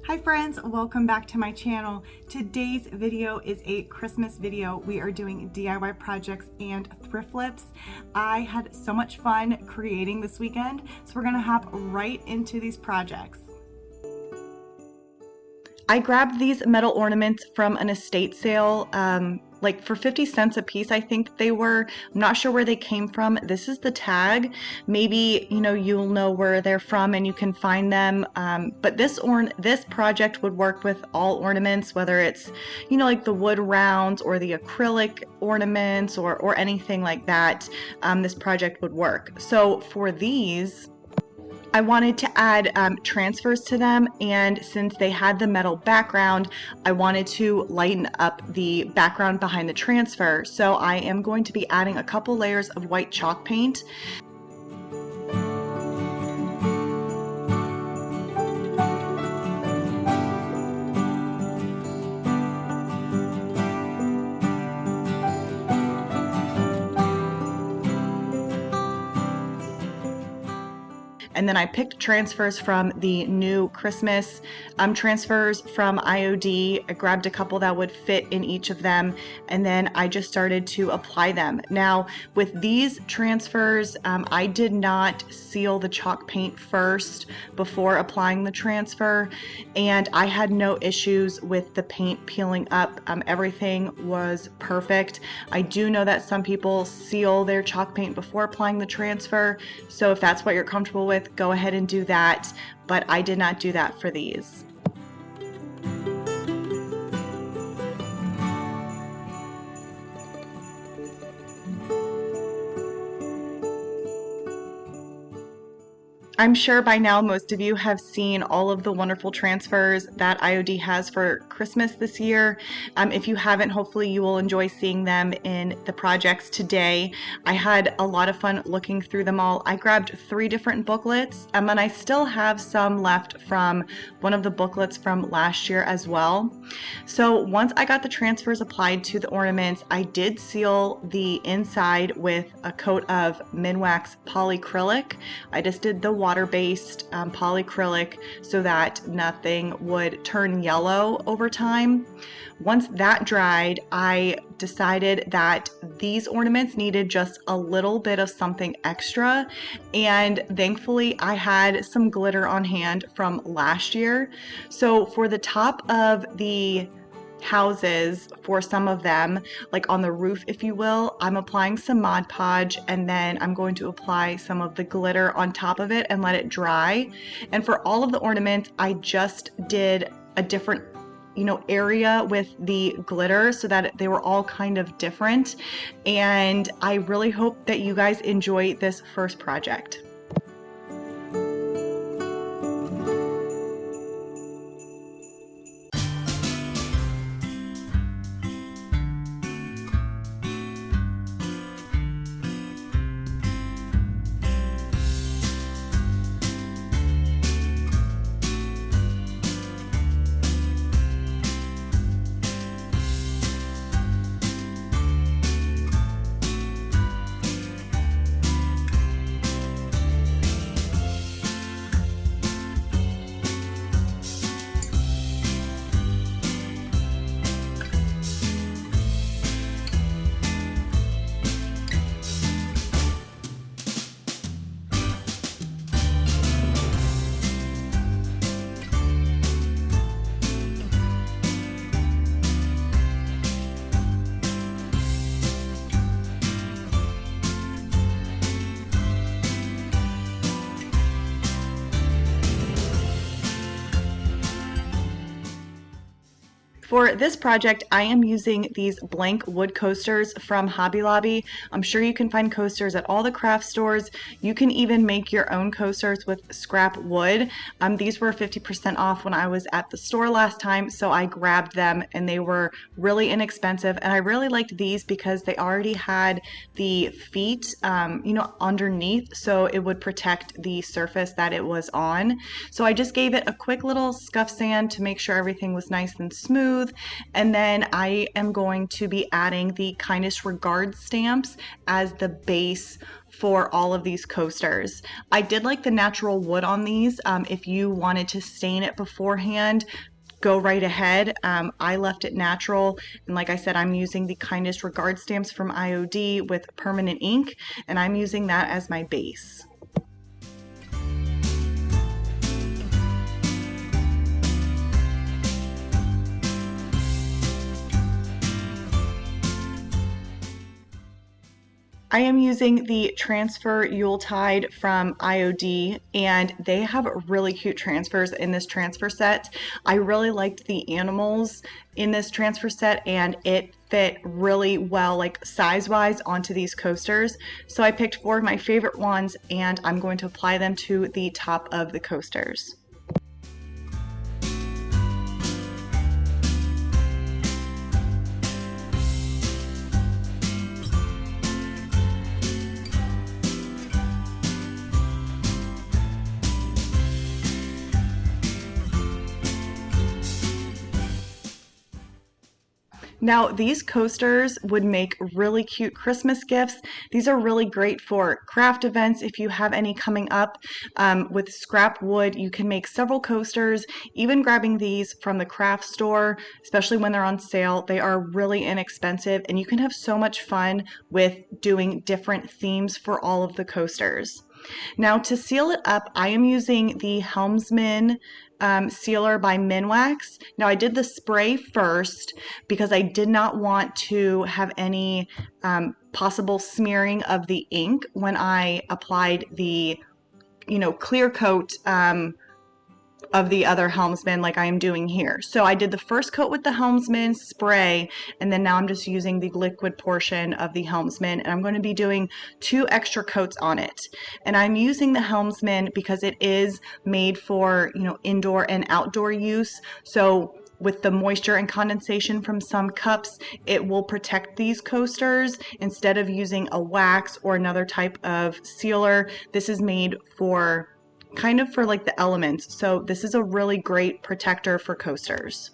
Hi friends, welcome back to my channel. Today's video is a Christmas video. We are doing DIY projects and thrift flips. I had so much fun creating this weekend, so we're gonna hop right into these projects. I grabbed these metal ornaments from an estate sale, like for 50 cents a piece, I think they were. I'm not sure where they came from. This is the tag. Maybe, you'll know where they're from and you can find them. But this project would work with all ornaments, whether it's, like the wood rounds or the acrylic ornaments or anything like that. This project would work. So for these, I wanted to add transfers to them, and since they had the metal background, I wanted to lighten up the background behind the transfer. So I am going to be adding a couple layers of white chalk paint. And then I picked transfers from the new Christmas transfers from IOD. I grabbed a couple that would fit in each of them, and then I just started to apply them. Now, with these transfers, I did not seal the chalk paint first before applying the transfer, and I had no issues with the paint peeling up. Everything was perfect. I do know that some people seal their chalk paint before applying the transfer, so if that's what you're comfortable with, go ahead and do that, but I did not do that for these. I'm sure by now most of you have seen all of the wonderful transfers that IOD has for Christmas this year. If you haven't, hopefully you will enjoy seeing them in the projects today. I had a lot of fun looking through them all. I grabbed 3 different booklets, and I still have some left from one of the booklets from last year as well. So once I got the transfers applied to the ornaments, I did seal the inside with a coat of Minwax polyacrylic. I just did the water-based polyacrylic so that nothing would turn yellow over time. Once that dried, I decided that these ornaments needed just a little bit of something extra, and thankfully I had some glitter on hand from last year. So for the top of the houses, for some of them, like on the roof if you will, I'm applying some Mod Podge, and then I'm going to apply some of the glitter on top of it and let it dry. And for all of the ornaments, I just did a different area with the glitter so that they were all kind of different, and I really hope that you guys enjoy this first project. For this project, I am using these blank wood coasters from Hobby Lobby. I'm sure you can find coasters at all the craft stores. You can even make your own coasters with scrap wood. These were 50% off when I was at the store last time, so I grabbed them, and they were really inexpensive. And I really liked these because they already had the feet, underneath, so it would protect the surface that it was on. So I just gave it a quick little scuff sand to make sure everything was nice and smooth. booth. And then I am going to be adding the kindest regards stamps as the base for all of these coasters. I did like the natural wood on these. If you wanted to stain it beforehand, go right ahead. I left it natural, and like I said, I'm using the kindest regard stamps from IOD with permanent ink, and I'm using that as my base. I am using the Transfer Yuletide from IOD, and they have really cute transfers in this transfer set. I really liked the animals in this transfer set, and it fit really well, like size-wise, onto these coasters. So I picked 4 of my favorite ones, and I'm going to apply them to the top of the coasters. Now, these coasters would make really cute Christmas gifts. These are really great for craft events if you have any coming up. With scrap wood, you can make several coasters. Even grabbing these from the craft store, especially when they're on sale, they are really inexpensive, and you can have so much fun with doing different themes for all of the coasters. Now, to seal it up, I am using the Helmsman sealer by Minwax. Now, I did the spray first because I did not want to have any possible smearing of the ink when I applied the, clear coat of the other Helmsman like I am doing here. So I did the first coat with the Helmsman spray, and then now I'm just using the liquid portion of the Helmsman, and I'm going to be doing 2 extra coats on it. And I'm using the Helmsman because it is made for, indoor and outdoor use. So with the moisture and condensation from some cups, it will protect these coasters instead of using a wax or another type of sealer. This is made for like the elements. So this is a really great protector for coasters.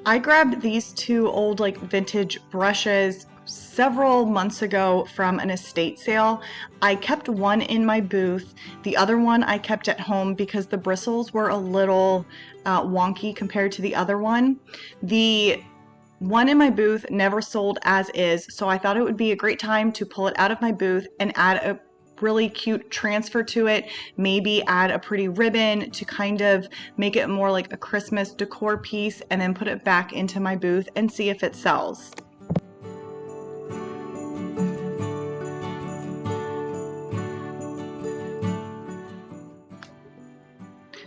I grabbed these 2 old vintage brushes several months ago from an estate sale. I kept one in my booth. The other one I kept at home because the bristles were a little wonky compared to the other one. The one in my booth never sold as is, so I thought it would be a great time to pull it out of my booth and add a really cute transfer to it, maybe add a pretty ribbon to kind of make it more like a Christmas decor piece, and then put it back into my booth and see if it sells.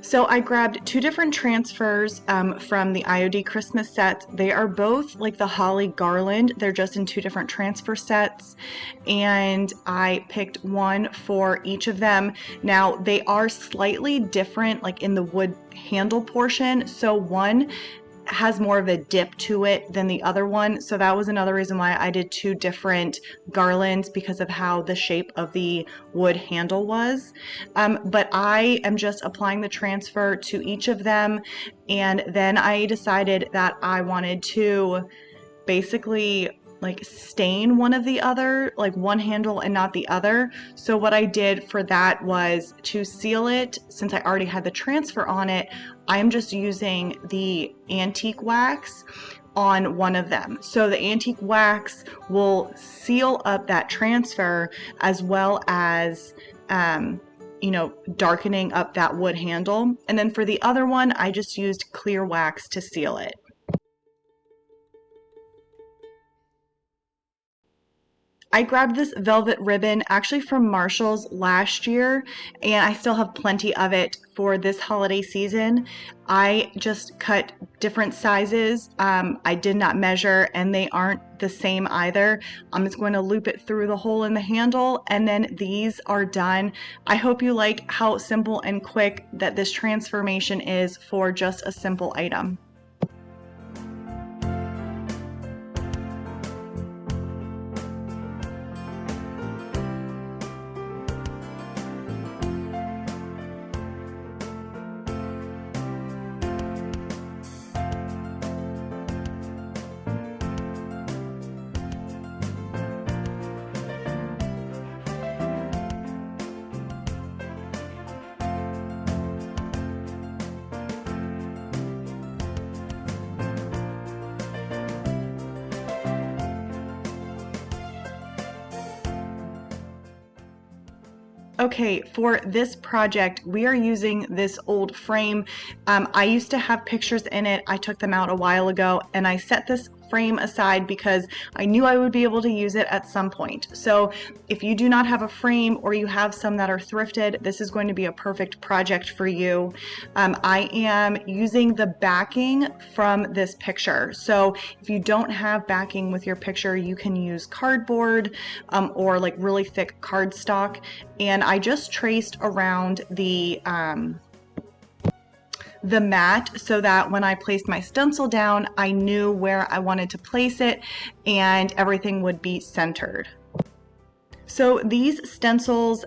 So I grabbed 2 different transfers from the IOD Christmas set. They are both like the holly garland. They're just in 2 different transfer sets, and I picked one for each of them. Now, they are slightly different like in the wood handle portion. So one has more of a dip to it than the other one. So that was another reason why I did 2 different garlands, because of how the shape of the wood handle was. But I am just applying the transfer to each of them. And then I decided that I wanted to basically stain one of the other, like one handle and not the other. So what I did for that was to seal it. Since I already had the transfer on it, I'm just using the antique wax on one of them. So the antique wax will seal up that transfer, as well as darkening up that wood handle. And then for the other one, I just used clear wax to seal it. I grabbed this velvet ribbon actually from Marshall's last year, and I still have plenty of it for this holiday season. I just cut different sizes. I did not measure, and they aren't the same either. I'm just going to loop it through the hole in the handle, and then these are done. I hope you like how simple and quick that this transformation is for just a simple item. Okay, for this project, we are using this old frame. I used to have pictures in it. I took them out a while ago, and I set this frame aside because I knew I would be able to use it at some point. So if you do not have a frame or you have some that are thrifted, this is going to be a perfect project for you. I am using the backing from this picture. So if you don't have backing with your picture, you can use cardboard or like really thick cardstock. And I just traced around the mat so that when I placed my stencil down, I knew where I wanted to place it and everything would be centered. So these stencils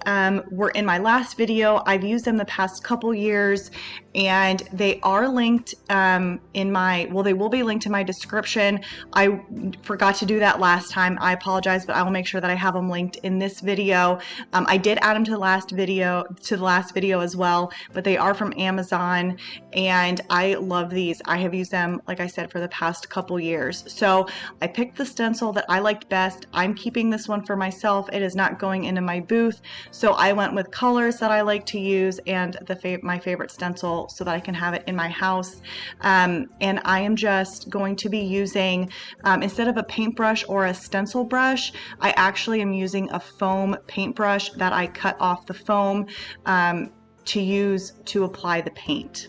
were in my last video. I've used them the past couple years, and they are linked they will be linked in my description. I forgot to do that last time. I apologize, but I will make sure that I have them linked in this video. I did add them to the last video as well, but they are from Amazon, and I love these. I have used them, like I said, for the past couple years. So I picked the stencil that I liked best. I'm keeping this one for myself. It is not going into my booth, so I went with colors that I like to use and my favorite stencil so that I can have it in my house. And I am just going to be using, instead of a paintbrush or a stencil brush, I actually am using a foam paintbrush that I cut off the foam to use to apply the paint.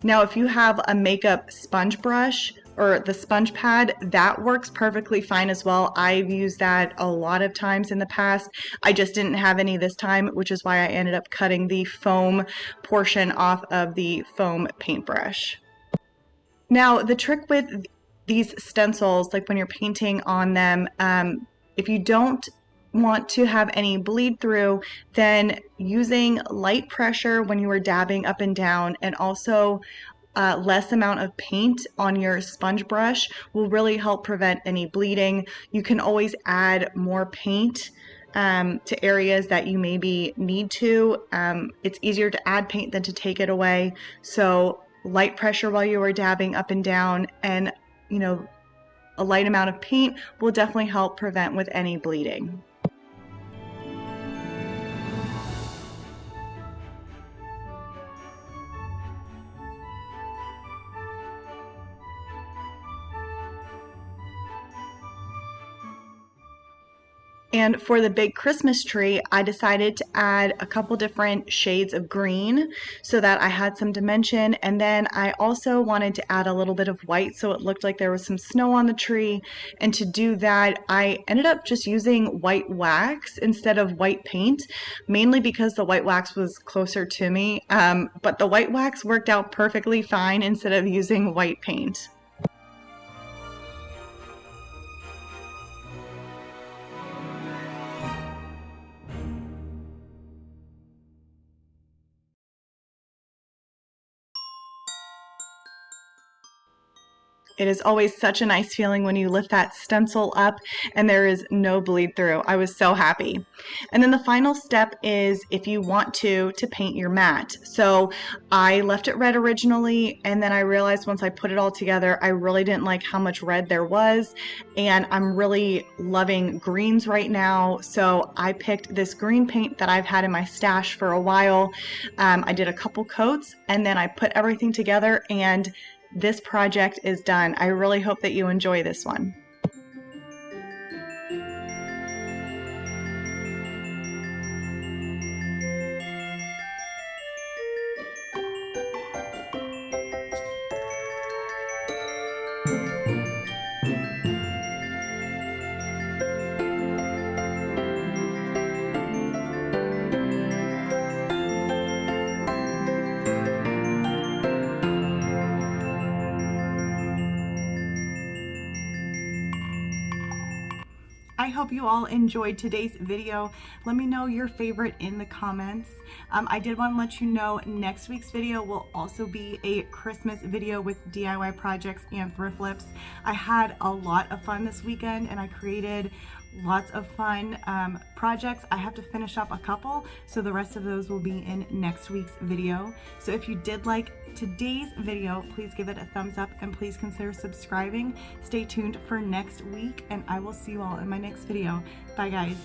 Now, if you have a makeup sponge brush or the sponge pad, that works perfectly fine as well. I've used that a lot of times in the past. I just didn't have any this time, which is why I ended up cutting the foam portion off of the foam paintbrush. Now, the trick with these stencils, like when you're painting on them, if you don't want to have any bleed through, then using light pressure when you are dabbing up and down, and also less amount of paint on your sponge brush will really help prevent any bleeding. You can always add more paint to areas that you maybe need to. It's easier to add paint than to take it away. So light pressure while you are dabbing up and down, and a light amount of paint will definitely help prevent with any bleeding. And for the big Christmas tree, I decided to add a couple different shades of green so that I had some dimension. And then I also wanted to add a little bit of white so it looked like there was some snow on the tree. And to do that, I ended up just using white wax instead of white paint, mainly because the white wax was closer to me. But the white wax worked out perfectly fine instead of using white paint. It is always such a nice feeling when you lift that stencil up and there is no bleed through. I was so happy. And then the final step is if you want to paint your mat. So I left it red originally, and then I realized once I put it all together, I really didn't like how much red there was, and I'm really loving greens right now. So I picked this green paint that I've had in my stash for a while. I did a couple coats, and then I put everything together, and this project is done. I really hope that you enjoy this one. I hope you all enjoyed today's video. Let me know your favorite in the comments. I did want to let you know next week's video will also be a Christmas video with DIY projects and thrift flips. I had a lot of fun this weekend and I created lots of fun projects. I have to finish up a couple, so the rest of those will be in next week's video. So if you did like today's video, please give it a thumbs up and please consider subscribing. Stay tuned for next week and I will see you all in my next video. Bye guys.